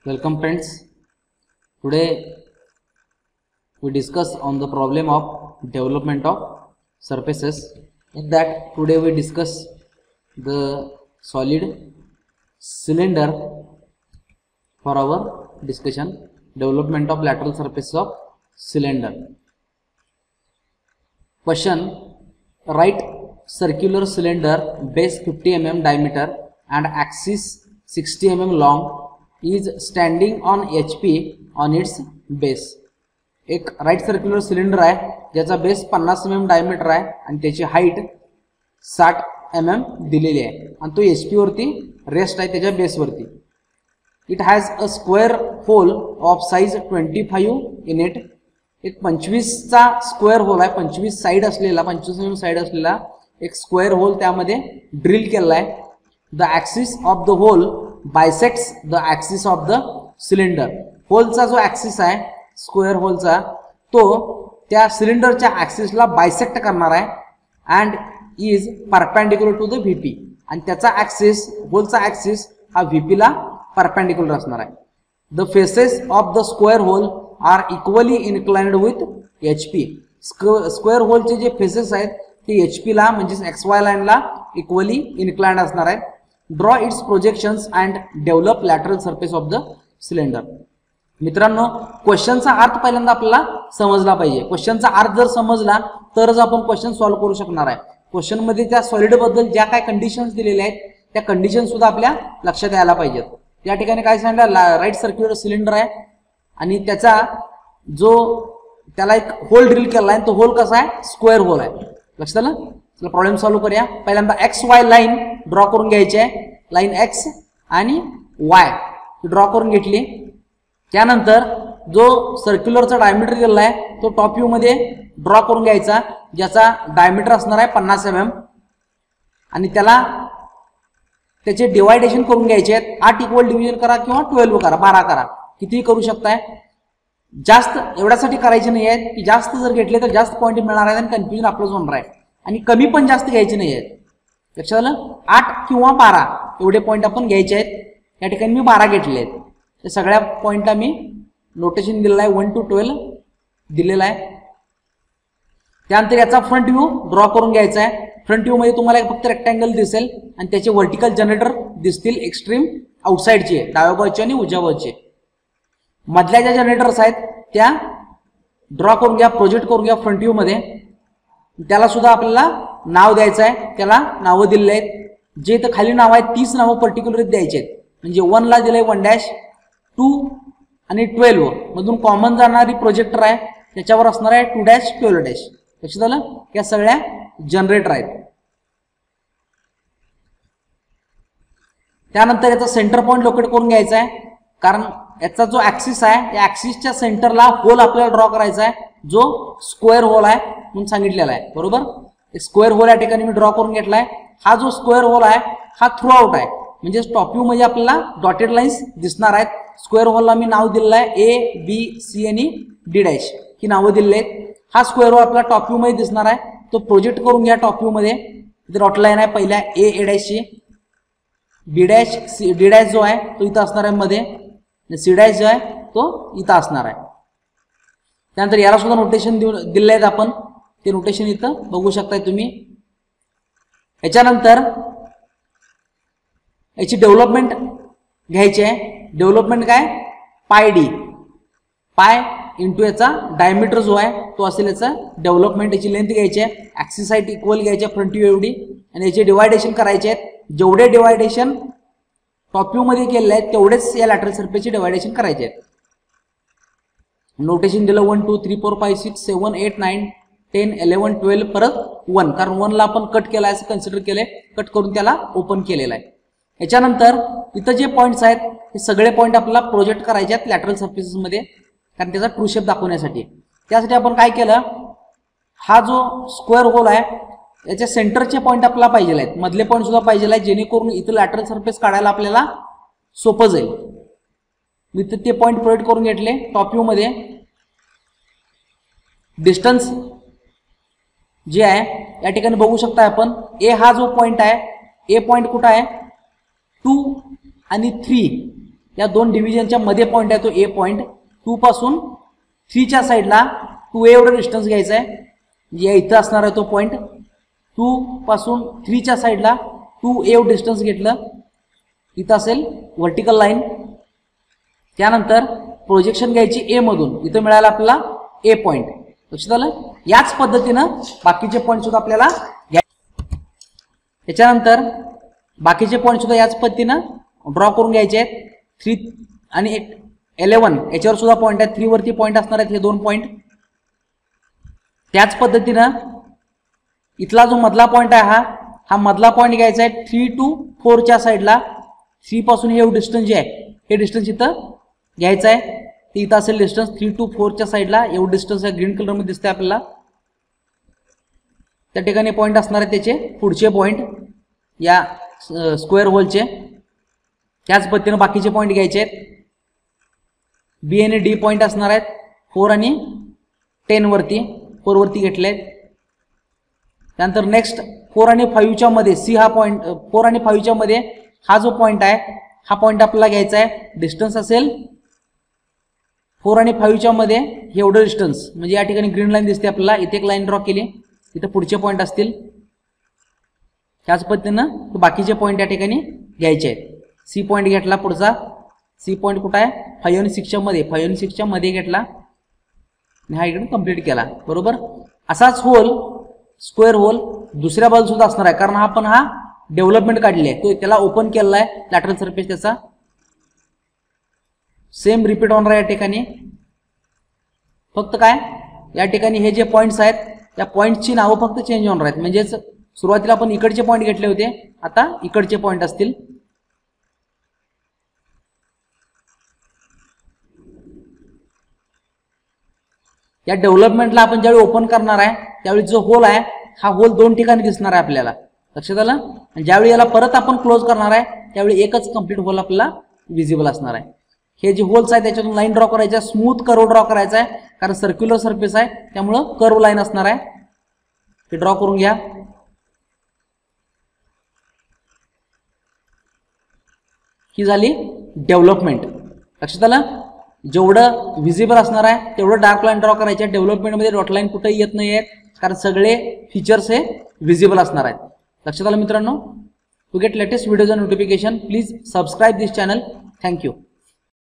Welcome friends. Today we discuss on the problem of development of surfaces. In that today we discuss the solid cylinder for our discussion, development of lateral surface of cylinder. Question: write circular cylinder base 50 mm diameter and axis 60 mm long is standing on HP on its base. एक right circular cylinder आहे ज्याचा base 50 mm diameter आहे आणि त्याची height 60 mm दिलेली आहे आणि तो HP वरती रेस्ट आहे त्याच्या बेस वरती. It has a square hole of size 25 in it. एक 25 चा स्क्वेअर होल आहे, 25 साइड असलेला, 25 mm साइड असलेला एक स्क्वेअर होल त्यामध्ये ड्रिल केलेला आहे. The axis of the hole bisects the axis of the cylinder. होलचा जो ॲक्सिस आहे स्क्वेअर होलचा तो त्या सिलेंडरच्या ॲक्सिसला बायसेक्ट करणार आहे and is perpendicular to the VP. आणि त्याचा ॲक्सिस, होलचा ॲक्सिस हा व्हीपीला परपेंडिक्युलर असणार आहे. The faces of the square hole are equally inclined with HP. Square होलचे जे फेसेस आहेत ते HP ला म्हणजे XY लाईनला इक्वली इन्क्लाइन्ड असणार आहेत. Draw it's projections and develop lateral surface of the cylinder. मित्रांनो, क्वेश्चनचा अर्थ पहिल्यांदा आपल्याला समजला पाहिजे. क्वेश्चनचा अर्थ जर समजला तरच आपण क्वेश्चन सॉल्व्ह करू शकणार आहे. क्वेश्चन मध्ये त्या सॉलिड बद्दल ज्या काय कंडिशन्स दिलेल्या आहेत त्या कंडिशन सुद्धा आपल्या लक्षात यायला पाहिजेत. या ठिकाणी काय सांगितलं, राईट सर्क्युलर सिलेंडर आहे आणि त्याचा जो त्याला एक होल ड्रिल केला आहे तो होल कसा आहे, स्क्वेअर होल आहे. लक्षात आलं? चला प्रॉब्लेम सॉल्व्ह करूया. पहिल्यांदा XY लाईन ड्रॉ करून घ्यायची आहे. लाईन X आणि Y ड्रॉ करून घेतली. त्यानंतर जो सर्क्युलरचा डायमीटर दिलेला आहे तो टॉप व्ह्यू मध्ये ड्रॉ करून घ्यायचा ज्याचा डायमीटर असणार आहे 50 mm आणि त्याला त्याचे डिवायडेशन करून घ्यायचे आहेत. 8 इक्वल डिव्हिजन करा किंवा 12 करा, 12 करा, कितीही करू शकताय. जास्त एवढ्यासाठी करायचे नाही आहेत की जास्त जर घेतले तर जास्त पॉईंट मिळणार आहेत आणि कन्फ्युजन आपलंच होणार आहे. आणि कमी पण जास्त घ्यायचे नाही आहेत. लक्षात आलं? 8 किंवा 12 एवढे पॉईंट आपण घ्यायचे आहेत. या ठिकाणी मी 12 घेतले आहेत. त्या सगळ्या पॉईंटला मी नोटेशन दिलेलं आहे, 1 to 12 दिलेलं आहे. त्यानंतर याचा फ्रंट व्ह्यू ड्रॉ करून घ्यायचा आहे. फ्रंट व्ह्यू मध्ये तुम्हाला फक्त रेक्टँगल दिसेल आणि त्याचे व्हर्टिकल जनरेटर दिसतील एक्स्ट्रीम आउटसाइडचे, डाव्या बाजूचे आणि उजव्या बाजूचे. मधल्या ज्या जनरेटर्स आहेत त्या ड्रॉ करून घ्या, प्रोजेक्ट करून घ्या फ्रंट व्ह्यू मध्ये. त्याला सुद्धा आपल्याला नाव द्यायचं आहे. त्याला नावं दिलेली आहेत. जे इथं खाली नाव आहेत 30 नावं पर्टिक्युलर द्यायचे आहेत. म्हणजे 1 ला दिलंय 1 2 आणि 12 मधून कॉमन जाणारी प्रोजेक्टर आहे त्याच्यावर असणार आहे 2 12. लक्षात आलं? या सगळ्या जनरेटर आहेत. त्यानंतर याचा सेंटर पॉईंट लोकेट करून घ्यायचा आहे कारण याचा जो ऍक्सिस आहे या ऍक्सिसच्या सेंटरला होल आपल्याला ड्रॉ करायचा आहे जो स्क्वेअर होल आहे म्हणून सांगितलेला आहे. बरोबर? एक स्क्वेअर होल या ठिकाणी मी ड्रॉ करून घेतलाय. हा जो स्क्वेअर होल आहे हा थ्रू आउट आहे म्हणजे टॉप व्ह्यू मध्ये आपल्याला डॉटेड लाईन्स दिसणार आहेत. स्क्वेअर होलला मी नाव दिलेलं आहे A, B, C आणि D' ही नावं दिलेली आहेत. हा स्क्वेअर होल आपला टॉप व्ह्यू मध्ये दिसणार आहे. तो प्रोजेक्ट करून घ्या टॉप व्ह्यू मध्ये. इथे डॉट लाईन आहे पहिल्या A ची, D' जो आहे तो इथं असणार आहे मध्ये, C' जो आहे तो इथं असणार आहे. त्यानंतर याला सुद्धा नोटेशन दिले आहेत आपण, ते नोटेशन इथं बघू शकताय तुम्ही. याच्यानंतर याची डेव्हलपमेंट घ्यायची आहे. डेव्हलपमेंट काय, पाय D, पाय इंटू याचा डायमीटर जो आहे तो असेल याचा डेव्हलपमेंट. याची लेंथ घ्यायची आहे, ऍक्सिस हाईट इक्वल घ्यायची फ्रंट व्ह्यू एवढी आणि याचे डिवायडेशन करायचे आहेत. जेवढे डिवायडेशन टॉप व्ह्यू मध्ये केलेले आहेत तेवढेच या लॅटरल सरफेसचे डिवायडेशन करायचे आहेत. नोटेशन दिलं 1 2 3 4 5 6 7 8 9 10 11 12 परत 1 कारण 1 ला आपण कट केला असं कन्सिडर केलंय, कट करून त्याला ओपन केलेला आहे. याच्यानंतर इथं जे पॉईंट्स आहेत हे सगळे पॉईंट आपल्याला प्रोजेक्ट करायचे आहेत लॅटरल सरफेसेस मध्ये कारण त्याचा ट्रू शेप दाखवण्यासाठी. त्यासाठी आपण काय केलं, हा जो स्क्वेअर होल आहे याच्या सेंटरचे पॉईंट आपल्याला पाहिजे आहेत, मधले पॉईंट सुद्धा पाहिजे आहेत जेणेकरून इथं लॅटरल सरफेस काढायला आपल्याला सोपं जाईल. इथं ते पॉईंट प्रोजेक्ट करून घेतले टॉप व्ह्यू मध्ये. डिस्टन्स जे आहे या ठिकाणी बघू शकता आपण. ए हा जो पॉईंट आहे, ए पॉईंट कुठं आहे 2 आणि 3 या दोन डिव्हिजनच्या मध्ये पॉईंट आहे तो ए पॉईंट. 2 पासून 3 च्या साईडला 2a एवढं डिस्टन्स घ्यायचं आहे. या इथं असणार आहे तो पॉईंट. 2 पासून 3 च्या साईडला 2a एवढं डिस्टन्स घेतलं, इथं असेल व्हर्टिकल लाईन. त्यानंतर प्रोजेक्शन घ्यायची ए मधून, इथं मिळाला आपल्याला ए पॉईंट. लक्षात आलं. याच पद्धतीनं बाकीचे पॉईंट सुद्धा आपल्याला त्याच्यानंतर बाकीचे पॉईंट सुद्धा याच पद्धतीनं ड्रॉ करून घ्यायचे आहेत. 3 आणि 11 याच्यावर सुद्धा पॉईंट आहेत. 3 वरती पॉईंट असणार आहेत हे दोन पॉईंट. त्याच पद्धतीनं इथला जो मधला पॉईंट आहे हा मधला पॉईंट घ्यायचा आहे 3 to 4 च्या साईडला. 3 पासून हे डिस्टन्स जे आहे हे डिस्टन्स इथं घ्यायचं आहे. ते इथं असेल डिस्टन्स 3 to 4 च्या साईडला. एवढं डिस्टन्स आहे, ग्रीन कलर मध्ये दिसतंय आपल्याला. त्या ठिकाणी पॉईंट असणार आहेत त्याचे पुढचे पॉईंट या स्क्वेअर होलचे. त्याच पद्धतीने बाकीचे पॉईंट घ्यायचे आहेत. बी आणि डी पॉईंट असणार आहेत 4 आणि 10 वरती. 4 वरती घेतले आहेत. त्यानंतर नेक्स्ट 4 आणि 5 च्या मध्ये सी हा पॉईंट, 4 आणि 5 च्या मध्ये हा जो पॉईंट आहे हा पॉईंट आपल्याला घ्यायचा आहे. डिस्टन्स असेल 4 आणि 5 च्या मध्ये हे एवढं डिस्टन्स, म्हणजे या ठिकाणी ग्रीन लाईन दिसते आपल्याला. इथे एक लाईन ड्रॉ केली, इथे पुढचे पॉईंट असतील. त्याच पद्धतीनं बाकीचे पॉईंट या ठिकाणी घ्यायचे आहेत. सी पॉईंट घेतला पुढचा. सी पॉईंट कुठं आहे 5 आणि 6 च्या मध्ये. 5 आणि 6 च्या मध्ये घेतला आणि हा इकडे कंप्लीट केला. बरोबर. असाच होल स्क्वेअर होल दुसऱ्या बाजूला सुद्धा असणार आहे, कारण आपण हा डेव्हलपमेंट काढली आहे, तो त्याला ओपन केला आहे लॅटरल सरफेस त्याचा. सेम रिपीट होणार आहे या ठिकाणी. फक्त काय या ठिकाणी हे जे पॉईंट्स आहेत त्या पॉईंटची नावं फक्त चेंज होणार आहेत. म्हणजेच सुरुवातीला आपण इकडचे पॉईंट घेतले होते, आता इकडचे पॉईंट असतील. या डेव्हलपमेंटला आपण ज्यावेळी ओपन करणार आहे त्यावेळी जो होल आहे हा होल 2 ठिकाणी दिसणार आहे आपल्याला. लक्षात आलं. आणि ज्यावेळी याला परत आपण क्लोज करणार आहे त्यावेळी एकच कंप्लीट होल आपल्याला विजिबल असणार आहे. हे जे होल्स आहेत त्याच्यातून लाईन ड्रॉ करायच्या, स्मूथ कर्व ड्रॉ करायचा आहे, कारण सर्क्युलर सरफेस आहे त्यामुळं कर्व लाईन असणार आहे. ते ड्रॉ करून घ्या. ही झाली डेव्हलपमेंट. लक्षात आलं. जेवढं विजिबल असणार आहे तेवढं डार्क लाईन ड्रॉ करायचे. डेव्हलपमेंटमध्ये डॉट लाईन कुठेही येत नाही आहेत, कारण सगळे फीचर्स हे विजिबल असणार आहेत. लक्षात आलं मित्रांनो. To get latest videos and notification please subscribe this channel. Thank you.